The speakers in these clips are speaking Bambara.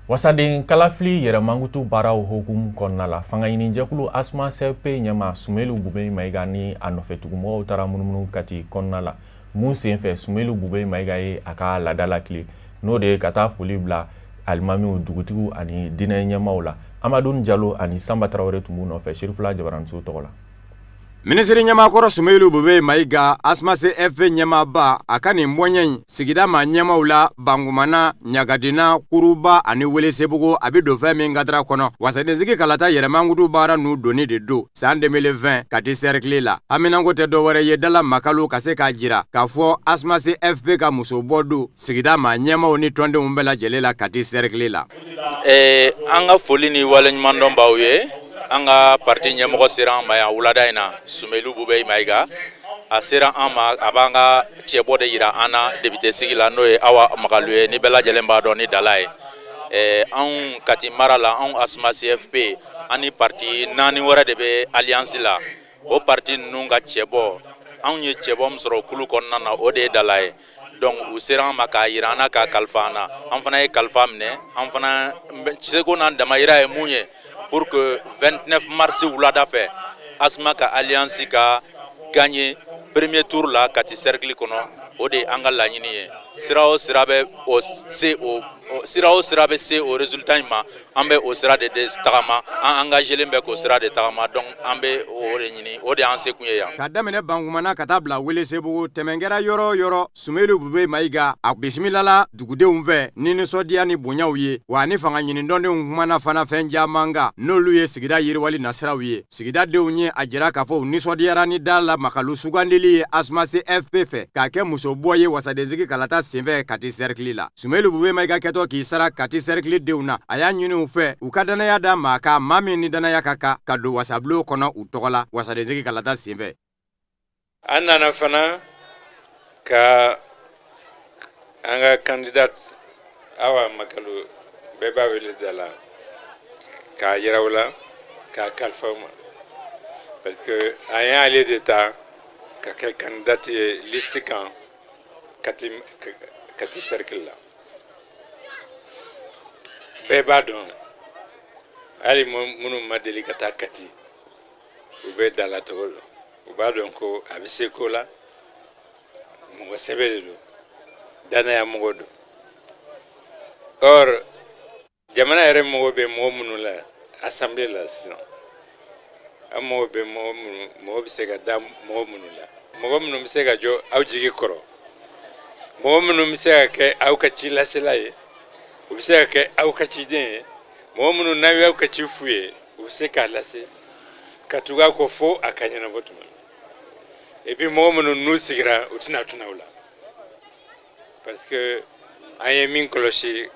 Wasaden kalafili yɛrɛmangutu baaraw hokumu kɔnɔna la fanga ɲini jɛkulu Asma CFP ɲɛma Sumelu Bube Mayiga ni a nɔfɛtugumɔgɔw taara munumunu kati kɔnɔna la mun senfɛ Sumelu Bube Mayiga ye a ka laada lakile n'o de ye ka taa foli bila alimamiw dugutigiw ani dinɛ ɲɛmaw la. Amadou Diallo ani Samba Traoré tun b'u nɔfɛ Serifula Jabaranso tɔgɔ la. Ministre ɲɛmakɔrɔ Sumelu Bube Mayiga Asma CFP ɲɛmaba a ka nin bɔɲɛ sigida ma ɲɛmaw la Bangumana, Ɲagadina, Kuruba ani Welesebugu a bɛ don fɛn min kadira kɔnɔ. Wasadensigi kalata yɛrɛmangutu baara n'u doni de don san 2020 ka di cercle la. Aminanko tɛ dɔwɛrɛ ye dala makalu ka se k'a jira k'a fɔ Asma CFP ka muso bɔ don sigida ma ɲɛmaw ni tɔndenw bɛɛ lajɛlen la ka di cercle la. An ka foli ni waleɲuman dɔn b'aw ye. An ka parti ɲɛmɔgɔ sera an ma yan wulada in na Sumelu Bube Mayiga a sera an ma a b'an ka cɛbɔ de yira an na député sigi la n'o ye Awa Magalu ye ni bɛɛ lajɛlen b'a dɔn ni Dala ye. Anw Kati mara la anw Asma CFP ani parti 4 wɛrɛ de bɛ alliance la o parti ninnu ka cɛbɔ anw ye cɛbɔ min sɔrɔ kulu kɔnɔna na o de ye Dala ye. Donc u sera an ma k'a yira an na k'a kalifa an na an fana ye kalifa minɛ an fana seko n'an damayira ye mun ye pour que 29 mars wulada fɛ Asma ka alliance ka gagner premier tour la Kati cercle kɔnɔ o de an ka laɲini ye. Sira o sira bɛ se o résultat in ma an bɛ o sira de tagama an engagelen bɛ k'o sira de tagama donc an bɛ o de ɲini o de an se kun ye yan. Ka daminɛ Bangumana ka taa bila Welesebugu tɛmɛnkɛra yɔrɔ yɔrɔ Sumelu Bube Mayiga a bisimilala dugudenw fɛ ni nisɔndiya ni bonyaw ye wa ni fanga ɲini dɔndenw kumana fana fɛn caman kan n'olu ye sigida yiriwali nasiraw ye. Sigidadenw ye a jira k'a fɔ u nisɔndiyara ni da la makalu sugandili ye Asma CFP fɛ k'a kɛ muso bɔ ye wasadensigi kalata senfɛ Kati cercle la. Sumelu Bube Mayiga kɛtɔ k'i sara Kati cercle denw na a y'a ɲini u fɛ u ka danaya da maa ka maa min ni danaya ka kan ka don wasabulon kɔnɔ u tɔgɔ la wasadensigi kalata senfɛ. An nana fana ka an ka candidate Awa Magalu bɛɛ b'a wele da la k'a yira u la k'a kalifa u ma parce que an y'ale de ta ka kɛ candidate ye liste kan Kati cercle la. Bɛɛ b'a dɔn hali minnu ma deli ka taa Kati u bɛ Dala tɔgɔ la u b'a dɔn ko a bɛ se ko la mɔgɔ sɛbɛ de don danaya mɔgɔ don. Or jamana yɛrɛ mɔgɔ bɛ mɔgɔ minnu la assemblée la sisan an mɔgɔ bɛ mɔgɔ bɛ se ka da mɔgɔ minnu la mɔgɔ minnu bɛ se ka jɔ aw jigi kɔrɔ mɔgɔ minnu bɛ se ka kɛ aw ka ci lasela ye u bɛ se ka kɛ aw ka ciden ye mɔgɔ minnu n'aw y'aw ka ci f'u ye u bɛ se k'a lase ka tugu aw kɔ fo a ka ɲɛnabɔ tuma min et puis mɔgɔ minnu n'u sigira u tɛna tuna u la parce que an ye min kɔlɔsi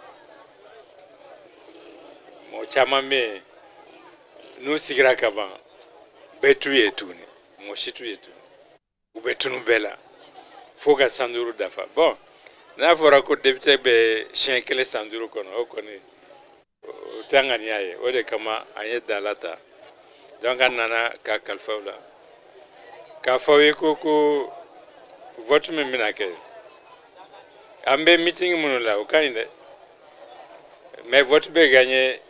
mɔgɔ caman bɛ yen n'u sigira ka ban bɛɛ t'u ye tuguni mɔgɔ si t'u ye tuguni u bɛ tunu bɛɛ la fo ka san 5 dafa bon n'a fɔra ko député bɛ siɲɛ 1 san 5 kɔnɔ o kɔni o tɛ an ŋaniya ye o de kama an ye Dala ta donc an nana k'a kalifa u la k'a fɔ aw ye ko vote min bɛna kɛ an bɛ meeting minnu la o ka ɲi dɛ mais vote bɛ gagné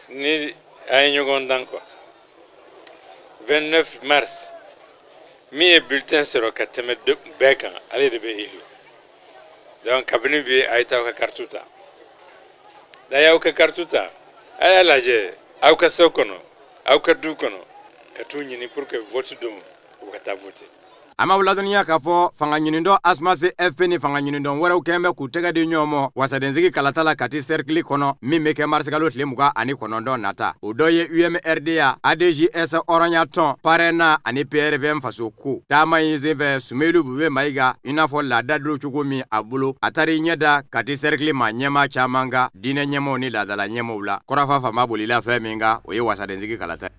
ni an ye ɲɔgɔn dan quoi 29 mars min ye bulletin sɔrɔ ka tɛmɛ bɛɛ kan ale de bɛ élu donc kabini bi a ye taa aw ka carte ta n'a y'aw ka carte ta a y'a lajɛ aw ka so kɔnɔ aw ka du kɔnɔ ka t'u ɲini pour que vote don u ka taa voter. A ma ladɔnniya k'a fɔ fanga ɲinindɔ Asma CFP ni fanga ɲinindɔ wɛrɛw kɛn bɛ k'u tɛgɛ di ɲɔgɔn ma wasadensigi kalata la Kati cercle kɔnɔ min bɛ kɛ marisikalo tile 29 nata o dɔ ye UMRDA ADJS Ɔrɔnya tɔn Parena ani PRVM faso ko taama in senfɛ Sumelu Bube Mayiga i n'a fɔ laada don cogo min a bolo a taar'i ɲɛ da Kati cercle ma ɲɛma caman kan diinɛ ɲɛmaw ni laadala ɲɛmaw la kɔrɔfa faama bolila fɛn min kan o ye wasadensigi kalata.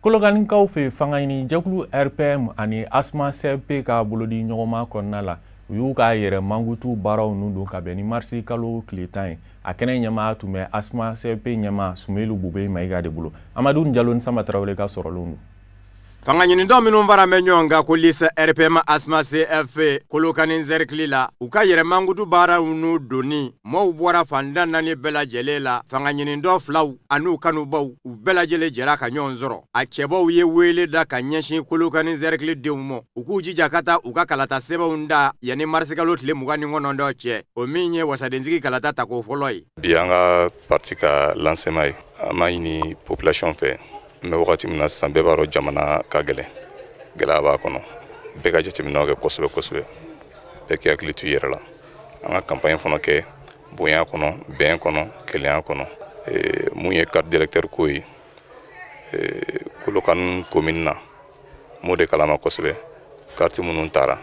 Kolokanikaw fɛ fanga ɲini jɛkulu RPM ani Asma CFP ka bolodi ɲɔgɔnma kɔnɔna la u y'u ka yɛrɛmangutu baaraw nu don ka bɛn ni marisi kalo tile 10 ye a kɛnɛ ɲɛma tun bɛ Asma CFP ɲɛma Sumelu Bube Mayiga de bolo. Amadou Diallo ni Samba Traoré ka sɔrɔlenw don. fanga ɲinindɔ minnu fara mɛ ɲɔgɔn kan ko lisa RPM asma CFP kolokani zɛrikili la u ka yɛrɛmankutu baaraw n'u doni mɔɔw bɔra fandan naani bɛɛ lajɛlen la fanga ɲinindɔ filaw an'u kanubaw u bɛɛ lajɛlen jɛra ka ɲɔgɔn sɔrɔ a cɛbaw ye wele da ka ɲɛsin kolokani zɛrikili denw ma u k'u jija ka taa u ka kalata sɛbɛnw da yanni marisikalo tile 29 cɛ o min ye wasadensigi kalata tako fɔlɔ ye bi an ka parti ka lancement ye an m'a ɲini population fɛ mais wagati min na sisan bɛɛ b'a dɔn jamana ka gɛlɛn gɛlɛya b'a kɔnɔ bɛɛ ka jateminɛw kɛ kosɛbɛ kosɛbɛ bɛɛ k'i hakili to i yɛrɛ la an ka campagne fana kɛ bonya kɔnɔ bɛn kɔnɔ kelenya kɔnɔ mun ye carte d'électeur ko ye Kolokani commune na m'o de kalama kosɛbɛ carte minnu taara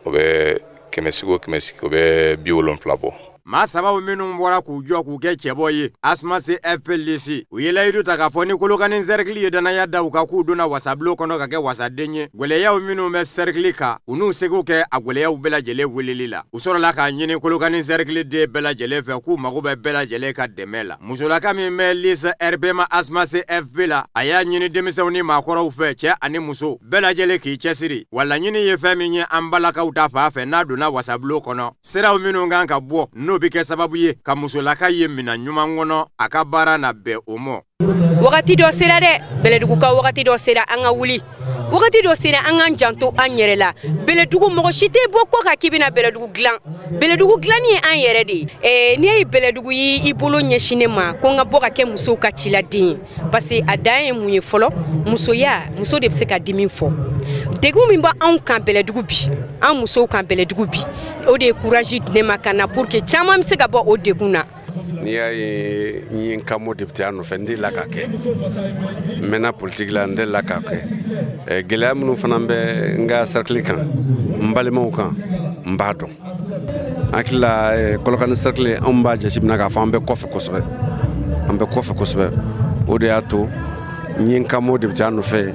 o bɛ 100 o 100 o bɛ 70 bɔ. maa sababu minnu bɔra k'u jɔ k'u kɛ cɛbɔ ye asma CFP lisi u ye layidu ta k'a fɔ ni kolokani zɛrikili ye danaya da u ka k'u donna wasabilo kɔnɔ ka kɛ wasaden ye gwɛlɛyaw minnu bɛ zɛrikili kan u n'u segiw kɛ a gwɛlɛyaw bɛɛ lajɛlen weleli la u sɔrɔla k'a ɲini kolokani zɛrikili den bɛɛ lajɛlen fɛ k'u mago bɛ bɛɛ lajɛlen ka dɛmɛ la musolaka min bɛ lisa RPM asma CFP la a y'a ɲini denmisɛnw ni maakɔrɔw fɛ cɛ ani muso bɛɛ lajɛlen k'i cɛsiri wa laɲini ye fɛn min ye an balakaw ta fan fɛ n'a donna wasabilo kɔnɔ siraw minnu kan ka bɔ n'o bi kɛ sababu ye ka musolaka ye mina ɲuman kɔnɔ a ka baara na bɛn o mɔ wagati dɔ sera dɛ Bɛlɛdugu ka wagati dɔ sera an ka wuli wagati dɔ sera an ka janto an yɛrɛ la Bɛlɛdugu mɔgɔ si tɛ bɔ kɔ ka k'i bɛna Bɛlɛdugu dilan Bɛlɛdugu dilanni ye an yɛrɛ de ye n'i ye Bɛlɛdugu y'i bolo ɲɛsin ne ma ko n ka bɔ ka kɛ musow ka ciladen ye parce que a dan ye mun ye fɔlɔ musoya muso de bɛ se ka dimi fɔ degun min bɛ anw kan Bɛlɛdugu bi an musow kan Bɛlɛdugu bi o de ye courage di ne ma ka na pour que caman bɛ se ka bɔ o degun na. N'i y'a ye n ye n ka mot député a nɔfɛ n delila ka kɛ n mɛnna politique la n delila ka kɛ gɛlɛya minnu fana bɛ n ka cercle kan n balimaw kan n b'a dɔn n hakili la Kolokani cercle anw b'a jateminɛ k'a fɔ an bɛ kɔfɛ kosɛbɛ o de y'a to n ye n ka mot député a nɔfɛ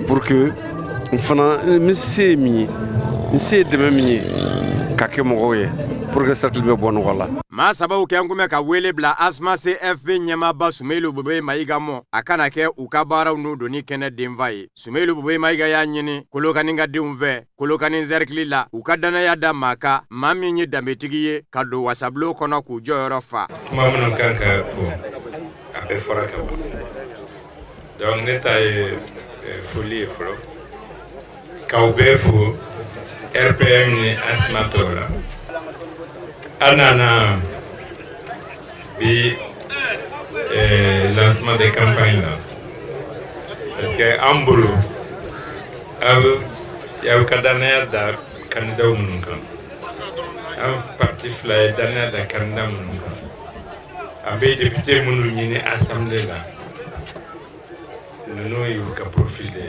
pour que n fana n se ye min ye n se ye dɛmɛ min ye ka kɛ mɔgɔw ye pour que cercle bɛ bɔ nɔgɔ la. maa sababu kɛ n kun bɛ ka wele bila asma CFP ɲɛmaaba Sumeilu Bube Mayiga mɔ a kana kɛ u ka baaraw n'u doni kɛnɛ denfa ye Sumeilu Bube Mayiga y'a ɲini Kolokani ka denw fɛ Kolokani zɛrikili la u ka danaya da maa kan maa min ye danbetigi ye ka don wasabilo kɔnɔ k'u jɔyɔrɔ fa. kuma minnu kan ka fɔ a bɛɛ fɔra ka ban donc ne ta ye foli ye fɔlɔ k'aw bɛɛ fo RPM ni asma tɔw la. Anana bi lancement des campagnes là parce que ambulu ya kadana da candidat mun kan am parti fly dana da candidat mun kan abe député mun ñini assemblée là no yu ka profil de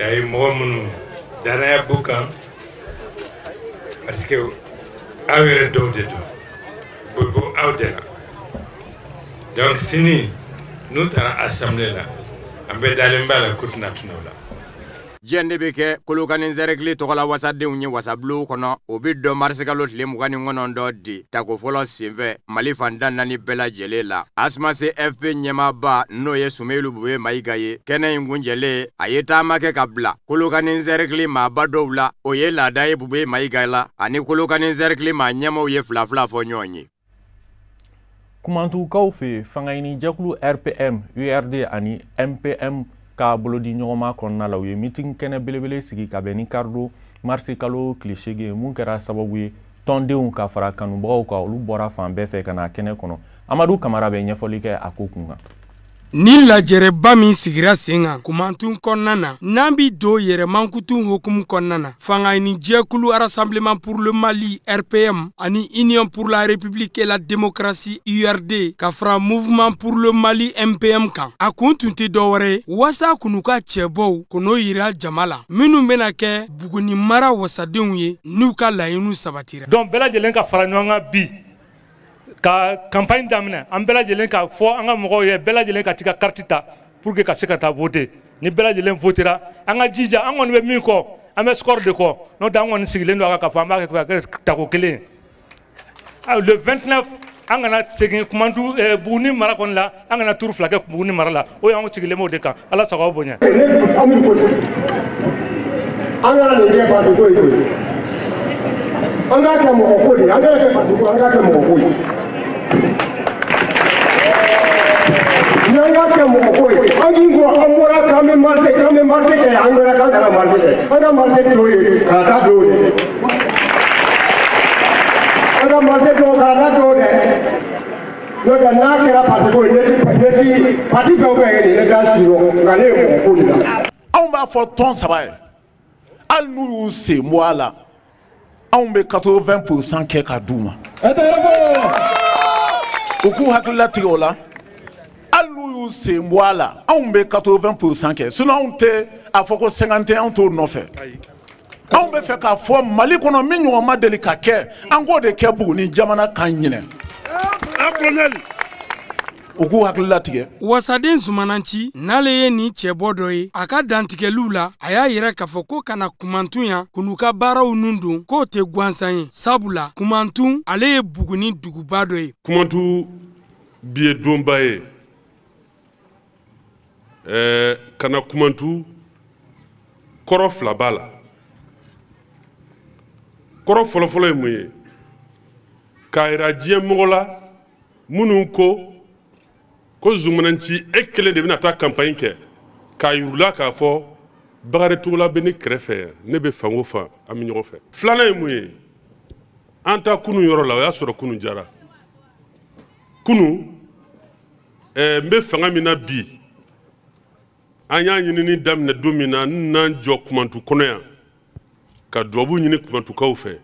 ay mo mun dana bukan parce que awere do de do bo awdela donc sini nous tara assemblée là ambe dalimba la kutna tunola jende be kɛ Kolokani zɛrikili tɔgɔla wasadenw ye wasabilo kɔnɔ o bi dɔ marisikalo tile 29 di tako fɔlɔ senfɛ Mali fandan naani bɛɛ lajɛlen la asma CFP ɲɛmaaba n'o ye Sumeilu Bube Mayiga ye kɛnɛ in kunjɛlen a ye taama kɛ ka bila Kolokani zɛrikili maaba dɔw la o ye laada ye Bube Mayiga la ani Kolokani zɛrikili maa ɲɛmaw ye fila fɔ ɲɔgɔn ye. Kumantukaw fɛ fanga ɲini jɛkulu RPM URD ani MPM ka bolodi ɲɔgɔnma kɔnɔna la u ye meeting kɛnɛ belebele sigi ka bɛn ni kardo marisi kalo tile 8 mun kɛra sababu ye tɔndenw ka fara kanubagaw ka olu bɔra fan bɛɛ fɛ ka na kɛnɛ kɔnɔ Amadu Kamara bɛ ɲɛfɔli kɛ a ko kun kan. Ni lajɛrɛba min sigira sen kan kumantun kɔnɔna na n'an bi don yɛrɛmankutun hokumu kɔnɔna na fanga ɲini jɛkulu Rassemblement pour le Mali RPM ani Union pour la République et la démocratie URD ka fara Mouvement pour le Mali MPM kan a kun tun tɛ dɔwɛrɛ wasa kunu ka cɛbɔw k'o yira jama la minnu bɛna kɛ Buguni mara wasadenw ye n'u ka laɲiniw sabatira. Donc bɛɛ lajɛlen ka fara ɲɔgɔn kan bi ka campagne daminɛ an bɛɛ lajɛlen ka fɔ an ka mɔgɔw ye bɛɛ lajɛlen ka tika carte ta pour que ka se ka taa voter ni bɛɛ lajɛlen votera an ka jija an kɔni bɛ min kɔ an bɛ score de kɔ n'o tɛ an kɔni sigilen don a kan ka fɔ an b'a kɛ tako kelen le 29 an kana segin kumantu Buguni mara kɔni la an kana turu fila kɛ Buguni mara la o y'anw sigilen b'o de kan Ala sago aw bonya. An kana nin kɛ parti ko ye koyi an k'a kɛ mɔgɔ ko de an kana kɛ parti ko an k'a kɛ mɔgɔ ko ye n'an k'a kɛ mɔgɔ ko ye an k'i ko an bɔra k'an bɛ marché kɛ an yɛrɛ k'an kana marché kɛ an ka marché dɔw ye k'a taa dɔw de an ka marché dɔw k'a taa dɔw de n'o tɛ n'a kɛra parti ko ye ne ti parti fɛn o fɛn ye nin ne t'a sigi nka ne ye mɔgɔ ko de la. Anw b'a fɔ tɔn saba ye hali n'u y'u sen bɔ a la anw bɛ 80% kɛ ka d'u ma u k'u hakilila tigɛ o la hali n'u y'u sen bɔ a la anw bɛ 80% kɛ sinon anw tɛ a fɔ ko 51 anw t'o nɔfɛ anw bɛ fɛ k'a fɔ Mali kɔnɔ min ɲɔgɔn ma deli ka kɛ an k'o de kɛ Buguni jamana kan ɲinɛ u k'u hakilila tigɛ. Wasaden Zumananci n'ale ye nin cɛbɔ dɔ ye a ka dantigɛliw la a y'a yɛrɛ k'a fɔ ko kana Kumantun yan k'u ka baaraw nun don k'o tɛ gansan ye sabula Kumantun ale ye Buguni duguba dɔ ye. Kumantun bi ye donba ye kana Kumantun kɔrɔ fila b'a la kɔrɔ fɔlɔfɔlɔ ye mun ye k'a yira diɲɛ mɔgɔ la minnu ko Zumananci e kelen de bɛna taa campagne kɛ k'a yirula k'a fɔ Bakari Togola bɛ ne kɛrɛfɛ ne bɛ fango fa an bɛ ɲɔgɔn fɛ. Filanan ye mun ye an ta kunun yɔrɔ la o y'a sɔrɔ kunun jara kunun n bɛ fanga min na bi an y'a ɲinini daminɛ don min na n'an jɔ Kumantu kɔnɔ yan ka duwabu ɲini Kumantukaw fɛ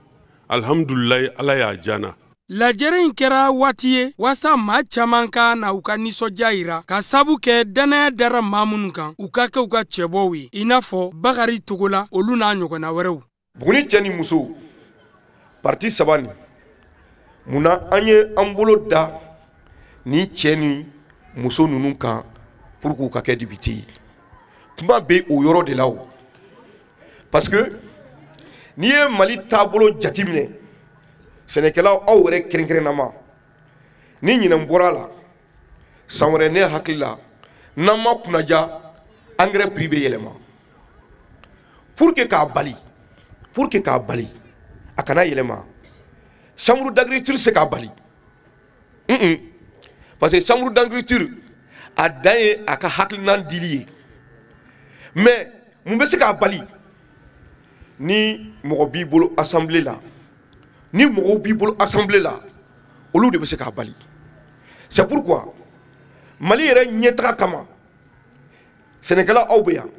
alhamdulilayi Ala y'a diya. Lajɛrɛ in kɛra waati ye wasa maa caman ka na u ka nisɔndiya yira ka sabu kɛ danaya dara maa minnu kan u ka kɛ u ka cɛbɔw ye i n'a fɔ Bakari Togola olu n'a ɲɔgɔnna wɛrɛw. Buguni cɛ ni muso parti saba nin munna an ye an bolo da ni cɛ ni muso ninnu kan pour k'u ka kɛ député ye kuma bɛ o yɔrɔ de la o parce que n'i ye Mali taabolo jateminɛ sɛnɛkɛlaw aw yɛrɛ kɛrɛnkɛrɛnnama ni ɲinɛn bɔra la san wɛrɛ ne hakili la n'an ma kunnaja engrais prix bɛ yɛlɛma pour que k'a bali a kana yɛlɛma chambre d'agriculture se k'a bali parce que chambre d'agriculture a dan ye a ka hakilinan dili ye mais mun bɛ se k'a bali ni mɔgɔ b'i bolo assemblée la ni mɔgɔw b'i bolo assemblée la olu de bɛ se k'a bali c'est pourquoi Mali yɛrɛ ɲɛtaga kama sɛnɛkɛlaw aw bɛ yan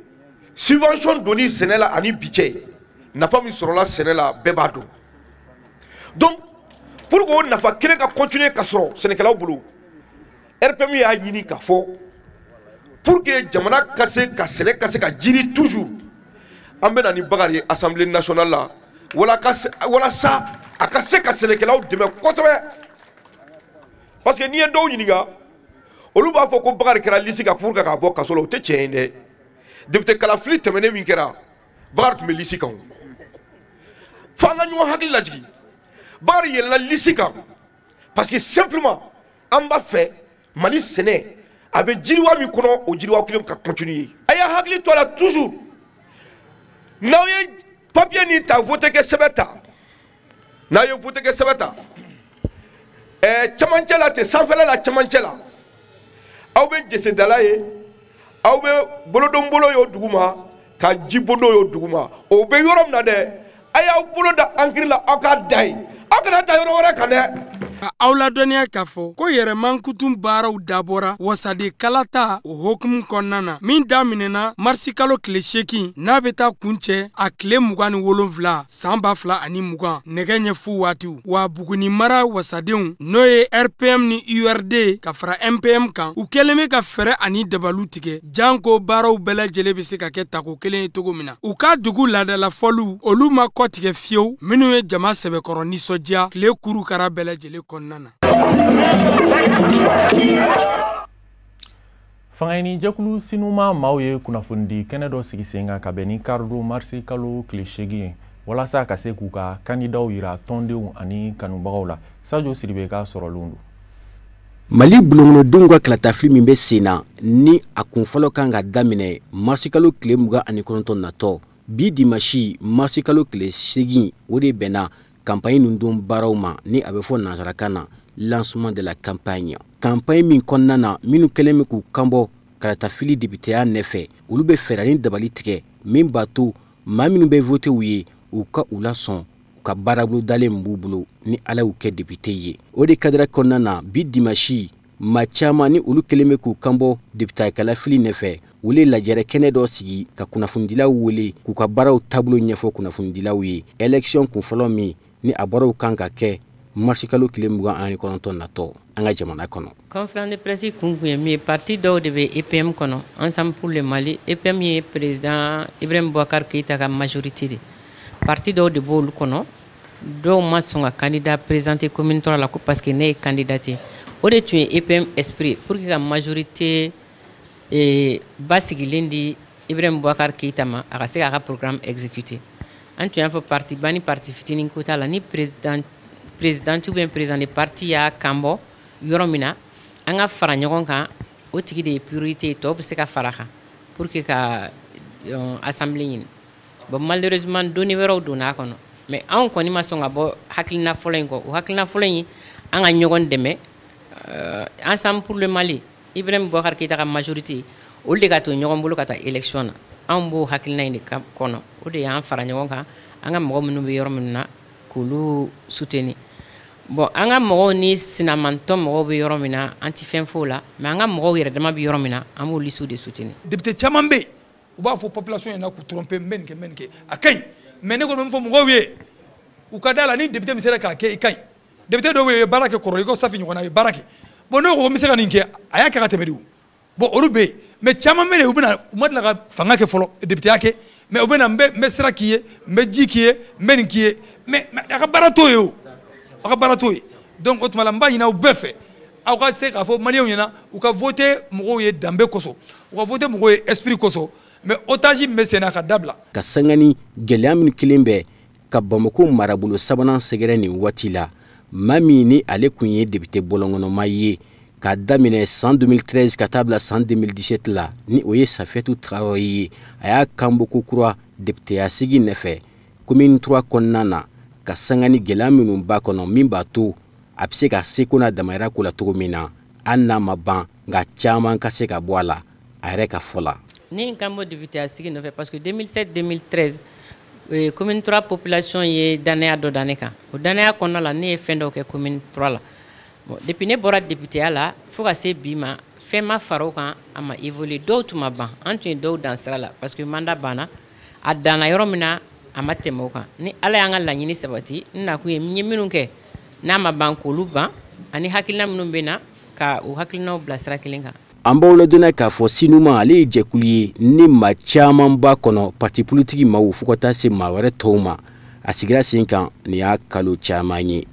subvention donni sɛnɛ la ani bi cɛ nafa min sɔrɔla sɛnɛ la bɛɛ b'a dɔn donc pour que o nafa kelen ka continuer ka sɔrɔ sɛnɛkɛlaw bolo RPM y'a ɲini k'a fɔ pour que jamana ka se ka sɛnɛ ka se ka jiri toujours an bɛ na ni Bakari ye assemblée nationale la walasa a ka se ka sɛnɛkɛlaw dɛmɛ kosɛbɛ parce que n'i ye dɔw ɲininka olu b'a fɔ ko Bakari kɛra liste kan pour que k'a bɔ kaso la o tɛ tiɲɛ ye dɛ député kalafili tɛmɛnen min kɛra Bakari tun bɛ liste kan fo an ka ɲɔgɔn hakili lajigi Bakari yɛlɛnna liste kan parce que simplement an b'a fɛ Mali sɛnɛ a bɛ jiriwa min kɔnɔ o jiriwa kelen ka continuer a y'a hakili to a la toujours n'aw ye papier ni ta voté kɛ sɛbɛn ta n'a ye voté kɛ sɛbɛn ta cɛmancɛ la ten sanfɛla la cɛmancɛ la aw bɛ jesedala ye aw bɛ bolodonbolo ye o duguma ka jibondo ye o duguma o bɛ yɔrɔ min na dɛ a y'aw bolo da ankiri la aw k'a da ye aw kana da yɔrɔ wɛrɛ kan dɛ. Aw ladɔnniya k'a fɔ ko yɛrɛmankutun baaraw dabɔra wasade kalata o hokumu kɔnɔna na min daminɛna marisi kalo tile 8 n'a bɛ taa kuncɛ a tile 27 san 2020 nɛgɛ ɲɛfu waatiw wa Buguni mara wasadenw n'o ye RPM ni URD ka fara MPM kan u kɛlen bɛ ka fɛrɛ ani dabalu tigɛ janko baaraw bɛɛ lajɛlen bɛ se ka kɛ tako kelen ye cogo min na u ka dugu ladalafɔliw olu ma kɔtigɛ fiyewu minnu ye jama sɛbɛkɔrɔ nisɔndiya tile kurukara bɛɛ lajɛlen kɔnɔna na. Fangayini jɛkulu sinuma maaw ye kunnafoni kɛnɛ dɔ sigi sen kan ka bɛn ni karido marisi kalo tile 8 walasa ka se k'u ka kandidaw yira tɔndenw ani kanubagaw la Sadio Sidibe ka sɔrɔlen don. Mali bulongodenw ka kalatafili min bɛ sen na ni a kunfɔlɔ kan ka daminɛ marsikalo tile 29 natɔ bi dimanche marsikalo tile 8 o de bɛnna campagne ninnu don baaraw ma ni a bɛ fɔ nanzarakan na lancement de la campagne. Campagne min kɔnɔna na minnu kɛlen bɛ k'u kanbɔ kalatafili députéya nɛfɛ olu bɛ fɛɛrɛ ni dabali tigɛ min b'a to maa minnu bɛ voté u ye u ka u lasɔn u ka baarabolo dalen b'u bolo ni ala y'u kɛ député ye. O de kadira kɔnɔna na bi dimanche maa caman ni olu kɛlen bɛ k'u kanbɔ député kalafili nɛfɛ olu lajɛrɛ kɛnɛ dɔ sigi ka kunnafonidilaw wele k'u ka baaraw taabolo ɲɛfɔ kunnafonidilaw ye. Élection kunfɔlɔ min ni a baaraw kan ka kɛ marsikalo tile 29 natɔ an ka jamana kɔnɔ. Conférence de presse kun ye min parti dɔw de bɛ EPM kɔnɔ Ensemble pour le Mali. EPM ye président Ibrahim Boubacar Keïta ka majorité de parti dɔw de b'olu kɔnɔ dɔw ma sɔn ka candidat présenté commune 3 la ko parce que ne ye candidaté o de tun ye EPM esprit pour que ka majorité basigilen di Ibrahim Boubacar Keïta ma a ka se k'a ka programme exécuté. An tun y'a fɔ parti ba ni parti fitinin ko t'a la ni président ou bien président de parti y'a kanbɔ yɔrɔ min na an ka fara ɲɔgɔn kan o tigi de ye priorité ye tɔw bɛ se ka fara kan pour que ka assemblée ɲini. Bon malheureusement doni wɛrɛw donna a kɔnɔ mais anw kɔni ma sɔn ka bɔ hakilina fɔlɔ in kɔ o hakilina fɔlɔ in an ka ɲɔgɔn dɛmɛ Ensemble pour le Mali Ibrahim Boubacar Keïta ka majorité olu de ka to ɲɔgɔn bolo ka taa élection na anw b'o hakilina in de kɔnɔ o de y'an fara ɲɔgɔn kan an ka mɔgɔ minnu bɛ yɔrɔ minnu na k'olu soutenir. Bon an ka mɔgɔw ni sinamantɔ mɔgɔw bɛ yɔrɔ min na an ti fɛn f'o la mais an ka mɔgɔw yɛrɛ dama bɛ yɔrɔ min na an b'o lisiw de soutenir. Député caman bɛ yen u b'a fɔ population ɲɛna k'u tromper n bɛ nin kɛ a ka ɲi mais ne kɔni bɛ min fɔ mɔgɔw ye u ka da la ni député min sera k'a kɛ i ka ɲi député dɔw bɛ yen baara kɛ kɔrɔlen i ko Safi ɲɔgɔnna a ye baara kɛ bon ne ko n bɛ se ka nin kɛ a y'a kɛ ka tɛmɛ de o bon olu bɛ yen mais caman bɛ yen u ma deli ka fanga kɛ fɔlɔ députéya kɛ mais u bɛ na n bɛ sira k'i ye n bɛ ji k'i ye n bɛ nin k'i ye mais a ka baara t'o ye o a ka baara t'o ye donc o tuma la n b'a ɲini aw bɛɛ fɛ aw ka se k'a fɔ maliyɛnw ɲɛna u ka voté mɔgɔw ye danbe kosɔn u ka voté mɔgɔw ye esprit kosɔn mais otage min bɛ sen na ka dabila. Ka sangani gɛlɛya min kelen bɛ ka Bamako marabolo sabanan sɛgɛrɛ nin waati la maa min ni ale kun ye député bɔlɔnkɔnɔma ye ka daminɛ san 2013 ka taa bila san 2017 la ni o ye Safiyatu Traoré ye a y'a kanbɔ ko kura députéya sigi nɛfɛ commune 3 kɔnɔna na ka sangani gɛlɛya minnu b'a kɔnɔ min b'a to a bɛ se ka seko n'a damayira ko la cogo min na hali n'a ma ban nka caman ka se ka bɔ a la a yɛrɛ ka fɔ la. Ni kan bɔ députéya sigi nɔfɛ parce que 2007-2013 commune 3 population ye danaya dɔ da ne kan o danaya kɔnɔna la ne ye fɛn dɔw kɛ commune 3 la bon depuis ne bɔra députéya la fo ka se bi ma fɛn ma fara o kan a ma évoluer dɔw tun ma ban an tun ye dɔw dan sira la parce que mandat banna a danna yɔrɔ min na a ma tɛmɛ o kan ni ala y'an ka laɲini sabati n na kun ye n ye minnu kɛ n'a ma ban k'olu ban ani hakilina minnu bɛ na ka o hakilinaw bila sira kelen kan. An b'aw ladonna k'a fɔ sinuma ale ye jɛkulu ye ni maa caman b'a kɔnɔ parti politique maaw fo ka taa se maa wɛrɛ tɔw ma a sigira sen kan nin y'a kalo caman ye.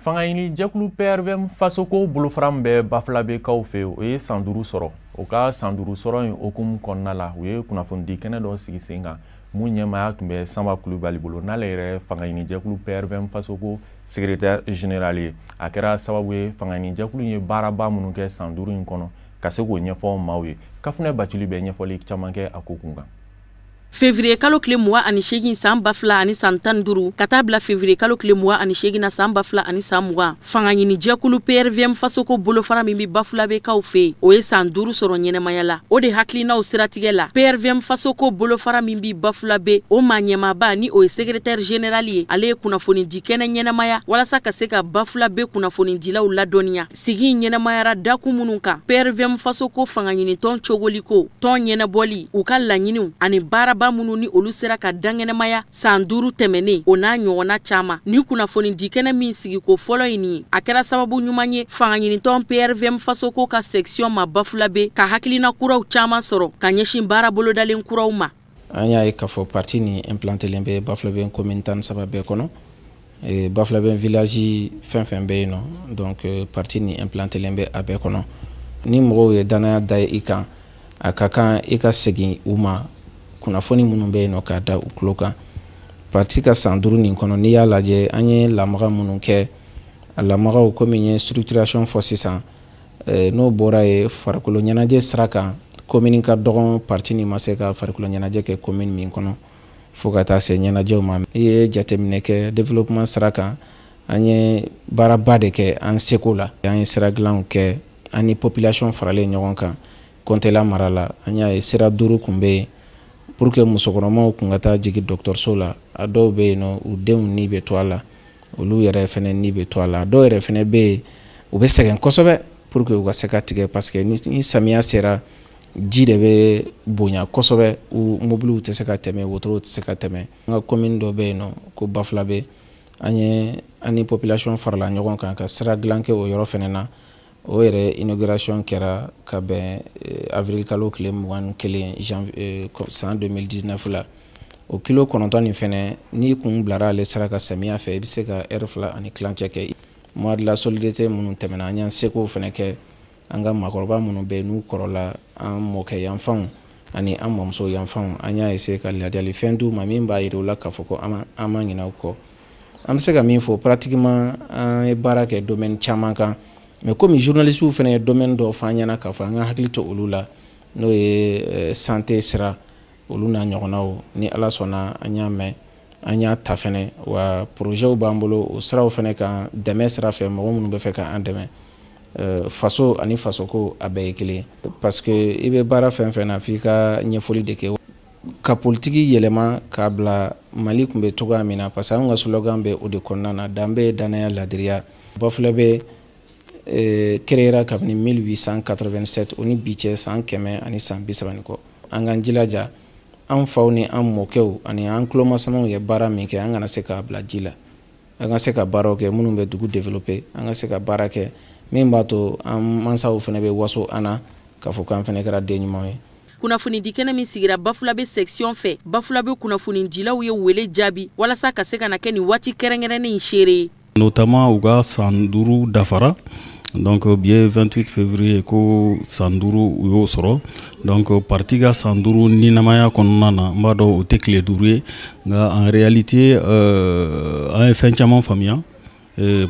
Fanga jɛkulu PRVM fasoko bolofara min bɛ Bafulabe kaw fɛ o ye san 5 sɔrɔ o ka san 5 sɔrɔ in hokumu kɔnɔna la u ye kunnafonidi kɛnɛ dɔ sigi sen kan mun ɲɛmaaya tun bɛ Sanba Kulubali bolo n'ale yɛrɛ fanga jɛkulu PRVM fasoko secrétaire général ye a kɛra sababu ye fanga jɛkulu ye baaraba minnu kɛ san 5 in kɔnɔ ka se k'o ɲɛfɔ maaw ye Kafunɛ Bacili bɛ ɲɛfɔli caman kɛ a ko kun kan. Février kalo tile 28 san 2000 ani san 15 ka taa bila février kalo tile 28 na san 2000 ani san 20 fanga ɲini jɛkulu PRVM fasoko bolofara min bi Bafulabe kaw fɛ o ye san 5 sɔrɔ ɲɛnɛmaya la o de hakilinaw siratigɛ la PRVM fasoko bolofara min bi Bafulabe o maa ɲɛmaaba ni o ye secrétaire général ye ale ye kunnafonidi kɛnɛ ɲɛnɛmaya walasa ka se ka Bafulabe kunnafonidilaw ladɔnniya sigi ɲɛnɛmayara dakun minnu kan PRVM fasoko fanga ɲini tɔn cogoliko tɔn ɲɛnɛbɔli u ka laɲiniw ani baaraba minnu ni olu sera ka dangɛnɛmaya san 5 tɛmɛnen o n'a ɲɔgɔnna caman ni kunnafonidi kɛnɛ min sigi ko fɔlɔ ye nin ye a kɛra sababu ɲuman ye fanga ɲinitɔn PRVM fasoko ka section ma Bafulabe ka hakilina kuraw caman sɔrɔ ka ɲɛsin baara bolodalen kuraw ma. An y'a ye k'a fɔ parti ni implantelen bɛ Bafulabe commune 13 bɛɛ kɔnɔ Bafulabe village fɛn bɛ yen nɔ donc parti ni implantelen bɛ a bɛɛ kɔnɔ ni mɔgɔw ye danaya da i kan a ka kan i ka segin u ma kunnafoni minnu bɛ yen nɔ k'a da u tulo kan parti ka san 5 nin kɔnɔ n'i y'a lajɛ an ye lamaga minnu kɛ a lamagaw komi n ye structuration fɔ sisan n'o bɔra ye farikolo ɲɛnajɛ sira kan commune ka dɔgɔn parti ni ma se ka farikolo ɲɛnajɛ kɛ commune min kɔnɔ fo ka taa se ɲɛnajɛw ma i ye jateminɛ kɛ développement sira kan an ye baaraba de kɛ an seko la an ye sira dilanw kɛ an ni population faralen ɲɔgɔn kan Kontela mara la an y'a ye sira 5 kun bɛ yen pour que musokɔnɔmaw kun ka taa jigin dɔgɔtɔrɔso la a dɔw bɛ yen nɔ u denw ni bɛ to a la olu yɛrɛ fɛnɛ ni bɛ to a la dɔw yɛrɛ fɛnɛ bɛ yen u bɛ sɛgɛn kosɛbɛ pour que u ka se ka tigɛ parce que ni samiya sera ji de bɛ bonya kosɛbɛ u mobiliw tɛ se ka tɛmɛ wotorow tɛ se ka tɛmɛ an ka commune dɔ bɛ yen nɔ ko Bafulabe an ye an ni population farala ɲɔgɔn kan ka sira dilan kɛ o yɔrɔ fɛnɛ na o yɛrɛ inauguration kɛra ka bɛn avril kalo tile 21 san 2019 la o kilo 9 nin fɛnɛ ni kun bilara ale sira ka samiya fɛ i bɛ se ka heure 2 ani kilancɛ kɛ mois de la solidarité minnu tɛmɛna an y'an seko fɛnɛ kɛ an ka maakɔrɔba minnu bɛ n'u kɔrɔla an mɔkɛ yanfanw ani an mɔmuso yanfanw an y'a essayer ka ladiyali fɛn d'u ma min b'a yira u la k'a fɔ ko an ma ɲinɛ u kɔ an bɛ se ka min fɔ pratiquement an ye baara kɛ domaine caman kan mais comme journalistes fɛnɛ ye domaine dɔ f'an ɲɛna k'a fɔ an ka hakili to olu la n'o ye santé sira olu n'a ɲɔgɔnnaw ni Ala sɔnna an y'a mɛn an y'a ta fɛnɛ wa projets b'an bolo o siraw fɛnɛ kan dɛmɛ sira fɛ mɔgɔ minnu bɛ fɛ k'an dɛmɛ faso ani fasoko a bɛɛ ye kelen parce que i bɛ baara fɛn fɛn na f'i ka ɲɛfɔli de kɛ ka politiki yɛlɛma k'a bila Mali kun bɛ cogoya min na parce que an ka slogan bɛ o de kɔnɔna na danbe danaya ladiriya Bafulabe créera kabini 1887 o ni bi cɛ san 100 ani san 30 kɔ an k'an jilaja an faw ni an mɔkɛw ani an tulomasamaw ye baara min kɛ an kana se k'a bila ji la an ka se ka baaraw kɛ minnu bɛ dugu développer an ka se ka baara kɛ min b'a to an mansaw fɛnɛ bɛ waso an na k'a fɔ k'an fɛnɛ kɛra den ɲumanw ye kunnafoni di kɛnɛ min sigira Bafulabe section fɛ Bafulabe kunnafoni dilaw ye wele jaabi walasa ka se ka na kɛ ni waati kɛrɛnkɛrɛnnen in seere notamment u ka san 5 dafara donc bien 28 février ko san 5 u y'o sɔrɔ donc parti ka san 5 ninamaya kɔnɔna na n b'a dɔn o tɛ tile 5 ye nka en réalité an ye fɛn caman faamuya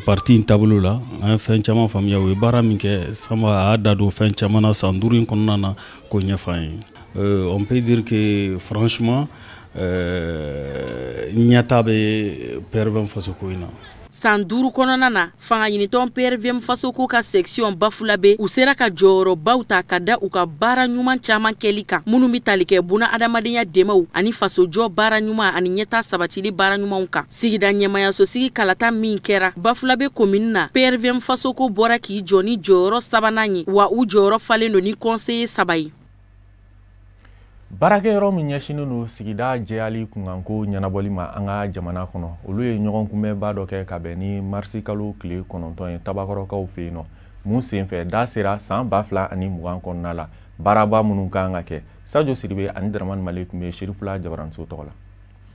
parti in taabolo la an ye fɛn caman faamuya o ye baara min kɛ Samba a y'a da don fɛn caman na san 5 in kɔnɔna na k'o ɲɛfɔ an ye on peut dire que franchement ɲɛta bɛ PRVM fasoko in na san 5 kɔnɔna na fanga ɲinitɔn PRVM fasoko ka section Bafulabe u sera ka jɔyɔrɔbaw ta ka da u ka baara ɲuman caman kɛli kan minnu bɛ tali kɛ buna adamadenya dɛmɛw ani fasojɔ baara ɲuman ani ɲɛta sabatili baara ɲumanw kan sigida ɲɛmayasosigi kalata min kɛra Bafulabe commune na PRVM fasoko bɔra k'i jɔ ni jɔyɔrɔ 3nan ye wa u jɔyɔrɔ falen don ni conseiller 3 ye Baarakɛyɔrɔ min ɲɛsinnen don sigida jɛyali kunkanko ɲɛnabɔli ma an ka jamana kɔnɔ olu ye ɲɔgɔn kunbɛnba dɔ kɛ ka bɛn ni marisi kalo tile 9 ye Tabakɔrɔkaw fɛ yen nɔ mun senfɛ da sera san 2020 kɔnɔna la baaraba minnu kan ka kɛ Sajo Sidibe ani Daramani Male tun bɛ Serifula Jabaranso tɔgɔ la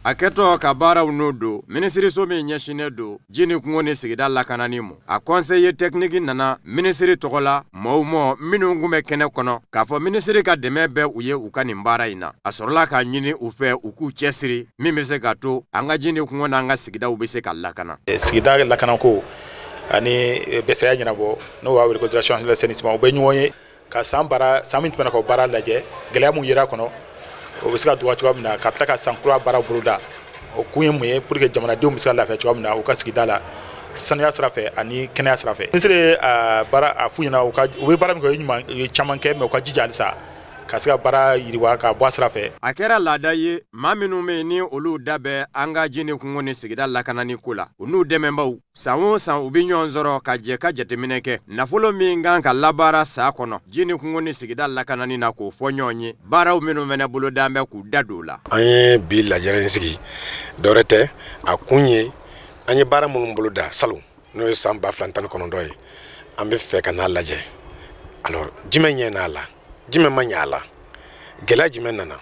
a kɛtɔ ka baaraw n'o don minisiriso min ɲɛsinnen don ji ni kungo ni sigida lakanani ma a conseiller technique nana minisiri tɔgɔ la mɔw minnu kun bɛ kɛnɛ kɔnɔ k'a fɔ minisiri ka dɛmɛ bɛ u ye u ka nin baara in na a sɔrɔla ka ɲini u fɛ u k'u cɛsiri min bɛ se ka to an ka ji ni kungo n'an ka sigidaw bɛ se ka lakana sigida lakanako ani bɛsɛya ɲɛnabɔ n'o b'a wele ko direction de l'assainissement u bɛ ɲɔgɔn ye ka san min tɛmɛna k'o baara lajɛ gɛlɛya mun yera kɔnɔ o bɛ se ka dugawu cogoya min na ka tila ka san kura baara boloda o kun ye mun ye pour que jamanadenw bɛ se ka lafiya cogoya min na u ka sigida la sanuya sira fɛ ani kɛnɛya sira fɛ minisiri ye baara a f'u ɲɛna u bɛ baara min kɛ u ye caman kɛ mais u ka jija halisa ka se ka baara yiriwa ka bɔ a sira fɛ a kɛra laada ye maa minnu bɛ yen ni olu da bɛ an ka ji ni kungo ni sigida lakanani ko la u n'u dɛmɛbaw san o san u bɛ ɲɔgɔn sɔrɔ ka jɛ ka jateminɛ kɛ nafolo min kan ka labaara sa kɔnɔ ji ni kungo ni sigida lakanani na k'o fɔ ɲɔgɔn ye baaraw minnu fɛnɛ bolo d'an bɛ k'u da don o la an ye bi lajɛrɛ in sigi dɔwɛrɛ tɛ a kun ye an ye baara minnu bolo da salon n'o ye san 2019 ye an bɛ fɛ ka n'a lajɛ alors jumɛn ɲɛ n'a la jumɛn ma ɲɛ a la gɛlɛya jumɛn nana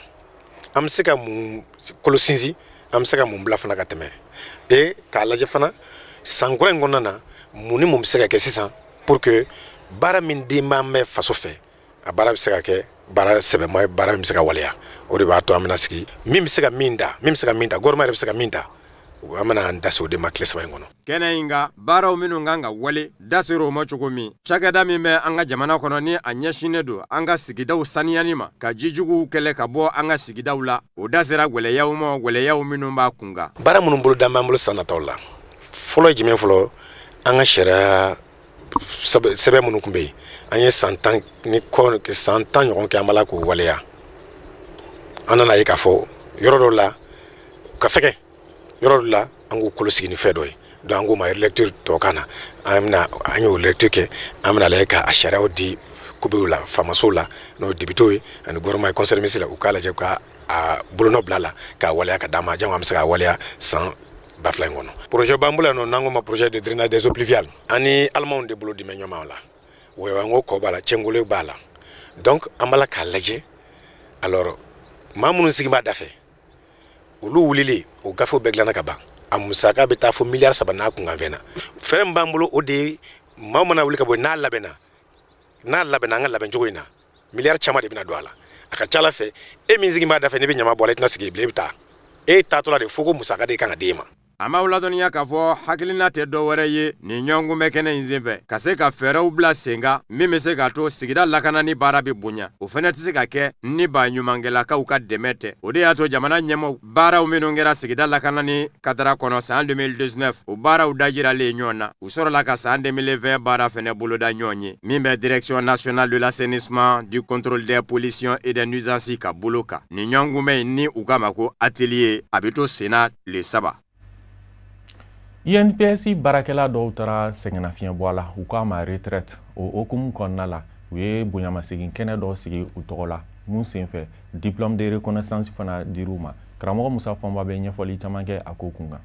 an bɛ se ka mun kolo sinsin an bɛ se ka mun bila fana ka tɛmɛ k'a lajɛ fana san kura in kɔnɔna na mun ni mun bɛ se ka kɛ sisan pour que baara min den b'an mɛn faso fɛ a baara bɛ se ka kɛ baara sɛbɛma ye baara min bɛ se ka waleya o de b'a to an bɛna sigi min bɛ se ka min da gouvernement yɛrɛ bɛ se ka min da amana an daso de makle saba ngono kene inga baraw minu nganga wale dasiro mo chokomi chagada mi me anga jamana kono ni anyashine do anga sigidaw saniyani ma ka jijugu kele ka bo anga sigidaw la o dasira gwele yaw minu ba kunga bara munun bulu damba mbulu sanatola folo jime folo anga shera sebe munu kumbe anye santan ni ko ke santan yon ke amala ko wale ya anana yika fo yoro la ka feke yoro la angu kolosi ni fedoy do angu ma lecture to kana amna anyo lecture ke amna la ka ashara odi kubula famasola no debitoy and gorma conseil misila ukala je ka buluno blala ka wale ka dama jangwa msaka wale sans bafla ngono projet bambula no nango ma projet de drainage des eaux pluviales ani allemand de bolo di menyoma la wewa ngo ko bala cengole bala donc amala ka laje alors mamunu sigima dafe ulu wulili o gafo beglana ka ba amusaka beta fo milliard sabana ku ngavena ferem bambulo ode mamuna wuli ka bo na labena nga laben jogoina milliard chama de bina douala aka chala fe e minzigima dafe ne binyama bolet na sigi blebta e tatola de foko musaka de kanga dema ama uladoniya ka fɔ hakilina tɛ dɔ wɛrɛ ye ni ɲɔgɔn bɛ kɛnɛ in senfɛ ka se ka fɛɛrɛw bila senga min bɛ se ka to sigida lakanani baara bɛ bonya o fɛnɛ tɛ se ka kɛ ni ba ɲumankɛlakaw ka dɛmɛ tɛ o de y'a to jamana ɲɛmɔgɔ baaraw minnu kɛra sigida lakanani kadara kɔnɔ san 2019 o baaraw dajiralen ɲɔgɔn na u sɔrɔla ka san 2020 baara fɛnɛ boloda ɲɔgɔn ye min bɛ direction nationale de l'assainissement du contrôle des pollutions et des nuisances ka bolo kan ni ɲɔgɔn bɛ ni u k'a ma ko atelier a bɛ to senna le saba INPS barakɛla dɔw taara sɛgɛnnafiɲɛ bɔ a la u k'a ma retraite o hokumu kɔnɔna la u ye bonyamasegin kɛnɛ dɔ sigi u tɔgɔ la mun senfɛ diplôme de reconnaissance fana dir'u ma karamɔgɔ Musa Fɔnba bɛ ɲɛfɔli caman kɛ a ko kun kan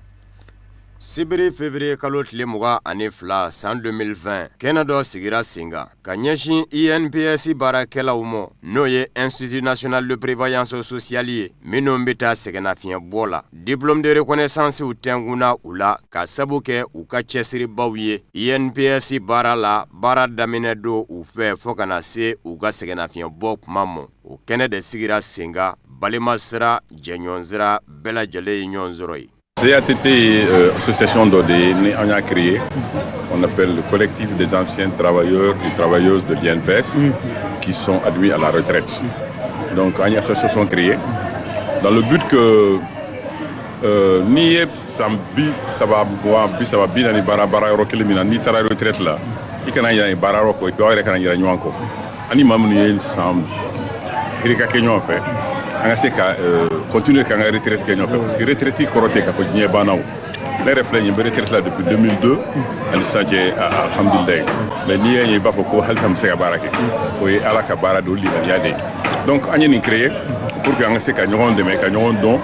Sibiri février kalo tile 22 san 2020 kɛnɛ dɔ sigira senga ka ɲɛsin INPS baarakɛlaw ma n'o ye Institut national de prévoyance sociale ye minnu bɛ taa sɛgɛnnafiɲɛ bɔ la diplôme de reconnaissance u tɛnkuna u la ka sabu kɛ u ka cɛsiribaw ye INPS baara la baara daminɛ don u fɛ fɔ kana se u ka sɛgɛnnafiɲɛ bɔ kuma ma o kɛnɛ de sigira senga balima sira jɛɲɔgɔn sira bɛɛ lajɛlen ye ɲɔgɔn sɔrɔ ye CATT est association d'ODE, on a créé, on appelle le collectif des anciens travailleurs et travailleuses de l'INPS qui sont admis à la retraite. Donc, on a une association créée dans le but que ni ça va bien ni bara rokele mina ni tara retraite là, il kana ya bara roko et puis il kana ya nywanko. Ani mamnu sam hirika kenyo fait. On a continuer à faire retraite parce que retraite korote ka fodie banao les reflets une retraite là depuis 2002 elle s'agit alhamdulillah mais ni y ba foko hal sam se barake o y ala ka bara do li yade donc on a créé pour que on se ka nyon de me ka nyon don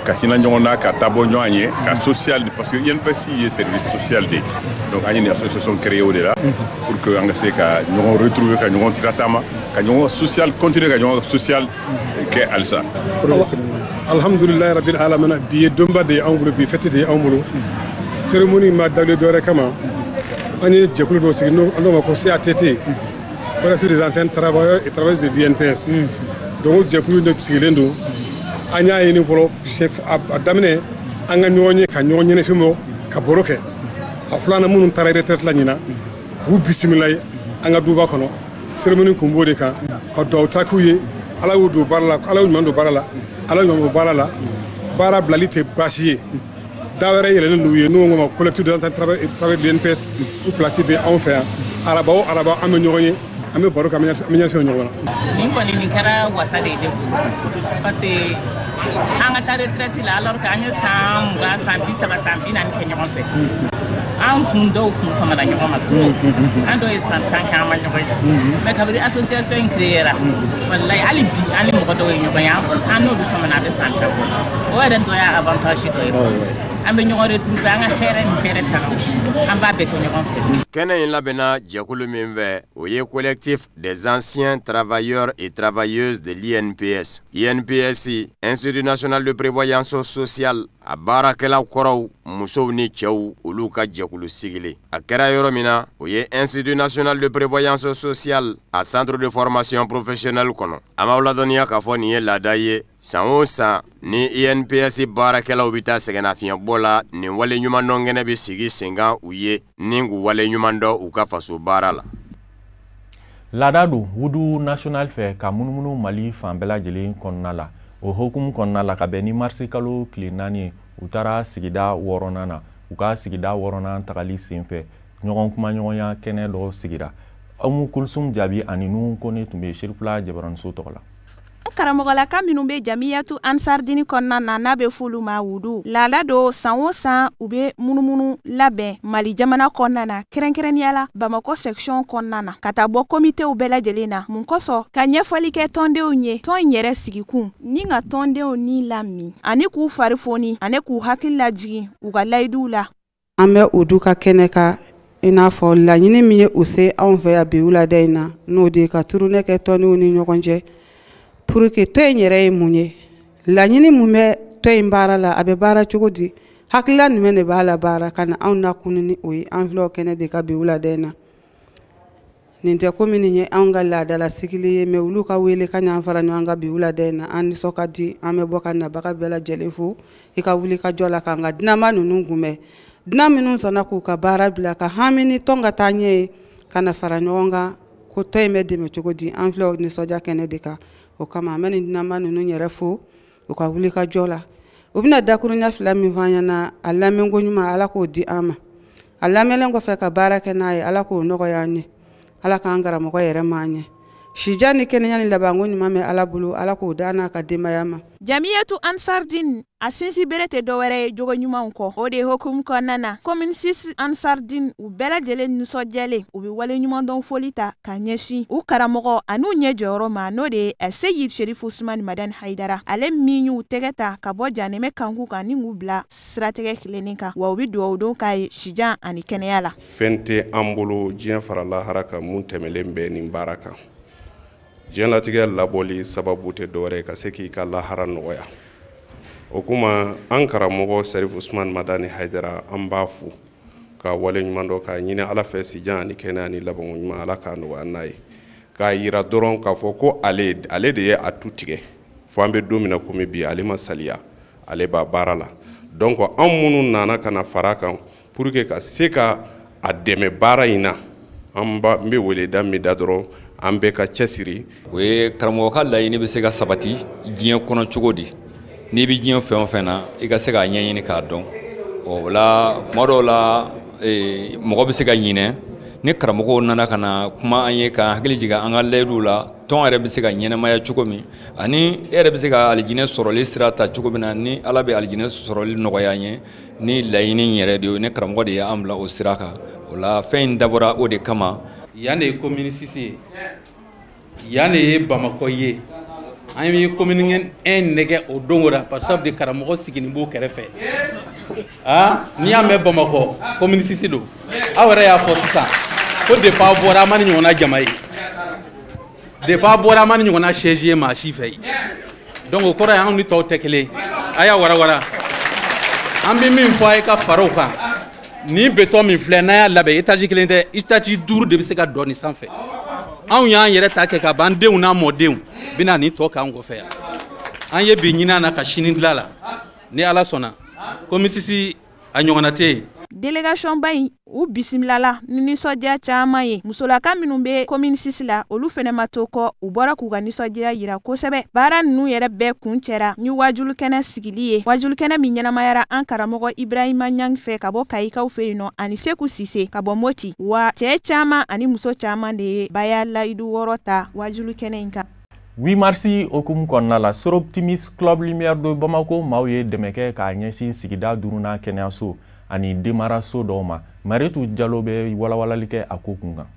ka hina nyon na ka tabo nyoanye ka social parce que INPS est service social de donc on a une association créée au delà pour que on se ka nyon retrouver ka nyon tratama ka nyon social continuer ka nyon social ke alsa alhamdulillah rabbil alamin biye domba de angulu bi fete de angulu cérémonie ma dalé dore kama ani jekulu do signo ando ma ko CATT collectif des anciens travailleurs et travailleuses de l'INPS donc jekulu do sigilendo anya yini folo chef adamne anga nyonye ka nyonye ne fimo ka boroke aflana munun tara retraite la nyina fu bismillah anga duba kono cérémonie kumbode ka ko do takuye ala wudu barala ala wudu barala ala wudu barala bara blalite basiye dawere yele no ye no ngoma collectif de travail de l'INPS ou placé be en fait araba am ñoñi am baro kam ñal fe ñogona ni ko ni kara wasade de parce que anga ta retraite la alors que anya sam ga sam bi saba sam bi nan ke ñogon fe an tun do fu fama da ñogon ma trop ando e san tan ka ma ñogon mais ka bi association créée wallahi ali bi ali mo do ñogon ya an no du fama na de san ta o e do ya avantage do e ambe ñogon retrouver anga xéré ni béré tan an ba be ko ñogon fe kene in labena jekulu min fɛ o ye collectif des anciens travailleurs et travailleuses de l'INPS INPS Institut national de prévoyance sociale a baarakɛlaw kɔrɔw musow ni cɛw olu ka jɛkulu sigilen a kɛra yɔrɔ min na o ye Institut national de prévoyance sociale a centre de formation professionnelle kɔnɔ a m'aw ladɔnniya k'a fɔ nin ye laada ye san o san ni INPS baarakɛlaw bɛ taa sɛgɛnnafiɲɛbɔ la nin wale ɲuman dɔn kɛnɛ bɛ sigi sen kan u ye ni k'u wale ɲuman dɔn u ka faso baara la. Laada don wudu national fɛ ka munumunu Mali fan bɛɛ lajɛlen kɔnɔna la o hukumu kɔnɔna la ka bɛn ni marisi kalo tile 4 u taara sigida 6nan na u ka sigida 6nan tagali senfɛ ɲɔgɔn kuma ɲɔgɔnya kɛnɛ dɔ sigira Umu Kulsum Jaabi ani Nuhu Kone tun bɛ Serifula Jabaraniso tɔgɔ la. Karamɔgɔlaka minnu bɛ Jamiyatu Ansardini kɔnɔna na n'a bɛ f'olu ma wudu laada do san o san u bɛ munumunu labɛn Mali jamana kɔnɔna na kɛrɛnkɛrɛnnenya la Bamako section kɔnɔna na ka taa bɔ komitew bɛɛ lajɛlen na mun kosɔn ka ɲɛfɔli kɛ tɔndenw ye tɔn in yɛrɛ sigikun ni ka tɔndenw ni lami ani k'u fari foni ani k'u hakili lajigin u ka layiduw la. An bɛ udu ka kɛnɛ ka i n'a fɔ laɲini min ye u se anw fɛ yan bi wulada in na n'o de ka turunɛ kɛ tɔndenw ni ɲɔgɔn cɛ pour que tɔ in yɛrɛ ye mun ye laɲini mun bɛ tɔ in baara la a bɛ baara cogo di hakilila jumɛn de b'a la baara ka na anw nakunu ni o ye an filɛ kɛnɛ de ka bi wulada in na nin tɛ ko min ye anw ka laadala sigili ye mais olu ka wele ka ɲan fara ɲɔgɔn kan bi wulada in na an nisɔn ka di an bɛ bɔ ka nabaga bɛɛ lajɛlen fo i ka wuli ka jɔ la k'an ka dunama ninnu kunbɛn dunan minnu sɔnna k'u ka baara bila ka hami ni tɔn ka taa ɲɛ ye ka na fara ɲɔgɔn kan ko tɔ in bɛ dɛmɛ cogo di an filɛ nisɔndiya kɛnɛ de kan o kama an bɛ nin dunama ninnu yɛrɛ fo u ka wuli ka jɔ la u bɛna dakuruɲa 2 min fɔ an ɲɛna a lamɛnko ɲuman ala k'o di an ma a lamɛnlen kɔfɛ ka baara kɛ n'a ye ala k'o nɔgɔya an ye ala k'an karamɔgɔ yɛrɛ ma an ɲɛ sija ni kɛnɛya ni labanko ɲuman bɛ ala bolo ala k'o da n'a ka denbaya ma. Jamiyatu Ansardine a sinsi bere tɛ dɔwɛrɛ ye jogo ɲumanw kɔ o de hukumu kɔnɔna na commune 6 Ansardine u bɛɛ lajɛlen nisɔndiyalen u bɛ wale ɲuman dɔn foli ta ka ɲɛsin u karamɔgɔ an'u ɲɛ jɔyɔrɔ ma n'o de ye Seyid Sherifu Usmani Madani Haidara ale min y'u tɛgɛ ta ka bɔ janɛmɛ kanku kan ni k'u bila siratigɛ kilennen kan wa u bɛ dugawu don k'a ye sijan ani kɛnɛya la. Fɛn tɛ an bolo diɲɛ fara lahara kan mun tɛmɛlen bɛ nin baara kan diɲɛlatigɛ labɔli sababu tɛ dɔwɛrɛ ka se k'i ka lahara nɔgɔya o kuma an karamɔgɔ Sherifu Usmani Madani Haidara an b'a fo ka wale ɲuman dɔ k'a ɲini ala fɛ sijan ani kɛnɛya ni labanko ɲuman ala k'a nɔgɔya n'a ye k'a yira dɔrɔn k'a fɔ ko ale de ye a tu tigɛ fo an bɛ don min na komi bi ale ma saliya ale b'a baara la donc an minnu nana ka na fara kan pour que ka se ka a dɛmɛ baara in na an bɛ weleda min da dɔrɔn an bɛ ka cɛsiri o ye karamɔgɔ ka laɲini bɛ se ka sabati diɲɛ kɔnɔ cogo di n'i bɛ diɲɛ fɛn o fɛn na i ka se k'a ɲɛɲini k'a dɔn o la tuma dɔw la mɔgɔ bɛ se ka ɲinɛ ni karamɔgɔw nana ka na kuma an ye k'an hakili jigin an ka layiduw la tɔn yɛrɛ bɛ se ka ɲɛnɛmaya cogo min ani e yɛrɛ bɛ se ka alijinɛ sɔrɔli sira ta cogo min na ni ala bɛ alijinɛ sɔrɔli nɔgɔya an ye ni laɲini yɛrɛ de ye ni karamɔgɔ de y'an bila o sira kan o la fɛn in dabɔra o de kama. Yan de ye commune 6 ye yan de ye Bamako ye an ye commune 1 nɛgɛ o don la par sababu de karamɔgɔ siginin b'o kɛrɛfɛ n'i y'a mɛn Bamako commune 6 don aw yɛrɛ y'a fɔ sisan ko depuis aw bɔra an ma ni ɲɔgɔnna jama ye depuis aw bɔra an ma ni ɲɔgɔnna siège ye maa si fɛ donc o kɔrɔ ye anw ni tɔw tɛ kelen a y'a warawara an bɛ min fɔ a ye ka fara o kan ni béton min filɛ n'a y'a labɛn étage kelen tɛ étage 5 de bɛ se ka dɔ nin sanfɛ anw y'an yɛrɛ ta kɛ ka ban denw n'a mɔdenw bɛna nin tɔ k'an kɔfɛ yan an ye bi ɲini na ka sini dilan la ni ala sɔnna commune 6 a ɲɔgɔnna tɛ yen. Délégation ba in u bisimilala ni nisɔndiya caman ye musolaka minnu bɛ commune 6 la olu fɛnɛ ma to kɔ u bɔra k'u ka nisɔndiya yira kosɛbɛ baara ninnu yɛrɛ bɛɛ kun cɛra ni wajulu kɛnɛ sigili ye wajulu kɛnɛ min ɲɛnamayara an karamɔgɔ Ibrahima Ɲang fɛ ka bɔ Kayikaw fɛ yen nɔ ani Seku Sise ka bɔ Moti wa cɛ caman ani muso caman de ye baya layidu wɔɔrɔ ta wajulu kɛnɛ in kan. 8 marsi okumu kɔnɔna la Soroptimis Club Lumière de Bamako maaw ye dɛmɛ kɛ k'a ɲɛsin sigida 5nan kɛnɛyaso ani demaraso dɔw ma Maritu Jalo bɛ walawalali kɛ a ko kun kan.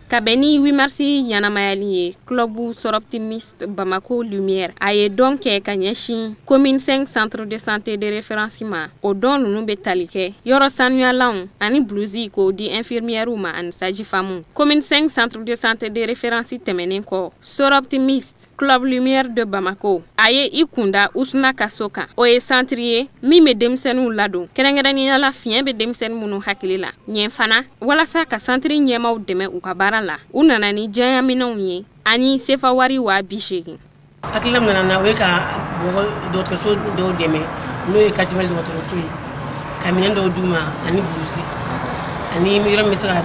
Kabeni 8 mars ɲanamayali club Soroptimiste Bamako Lumière a ye don kɛ ka ɲɛsin commune 5 centre de santé de référencement o don nunu be tali kɛ yɔrɔ sanuyalanw ani blousi ko di infirmières ma ani sage-femme commune 5 centre de santé de référence tɛmɛnen kɔ Soroptimiste club Lumière de Bamako a ye i kunda Usuna kaso kan o ye centre ye min be denmisɛnninw ladon kɛrɛnkɛrɛnnenya la fiɲɛ be denmisɛnnin minnu hakili la ɲɛ fana walasa ka centre ɲɛmaw dɛmɛ u ka baara la u nana ni jayaminɛw ye ani sefa wari wa 80. Hakilila nana na o ye ka dɔgɔtɔrɔso dɔw dɛmɛ n'o ye Katimali dɔgɔtɔrɔso ye ka minɛn dɔw d'u ma ani bulusi ani yɔrɔ min bɛ se ka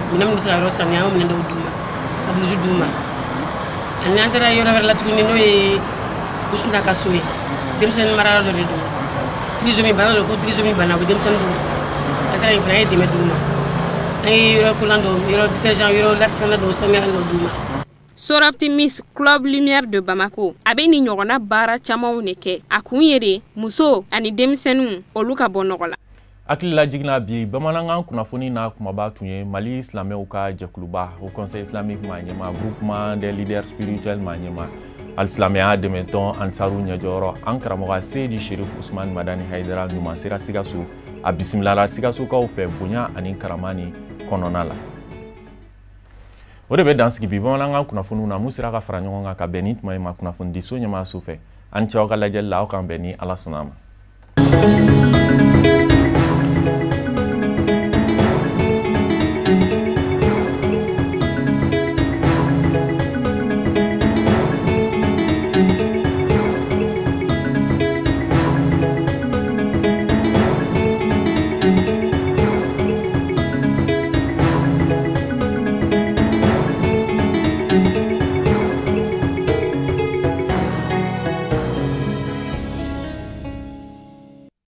yɔrɔ sanuya o minɛn dɔw d'u ma ka bulusi d'u ma ani an taara yɔrɔ wɛrɛ la tuguni n'o ye Usuna ka so ye denmisɛnnin marayɔrɔ dɔ de don trisomie bana dɔ ko trisomie bana o bɛ denmisɛnnin dɔw an taara yen fana an ye dɛmɛ d'u ma. Soroptimiste club Lumière de Bamako a bɛ ni ɲɔgɔnna baara camanw ne kɛ a kun ye de muso ani denmisɛnninw olu ka bɔ nɔgɔ la. Hakilila jiginna bi bamanankan kunnafoni n'a kumaba tun ye Mali silamɛw ka jɛkuluba au conseil islamique ma ɲɛma groupement des leaders spirituels ma ɲɛma alisilamɛya dɛmɛtɔn Ansaru ɲɛjɔyɔrɔ an karamɔgɔ Seydi Sherif Usmane Madani Haidara ɲuman sera Sikaso a bisimilala Sikasokaw fɛ bonya ani karama ni kɔnɔna la. O de bɛ dansigi bi bamanankan kunnafoniw na mun sera ka fara ɲɔgɔn kan ka bɛn ni tuma ye ma kunnafoni di so ɲɛmaaso fɛ an cɛw ka lajɛli la aw kan bɛn ni Ala sɔnna ma.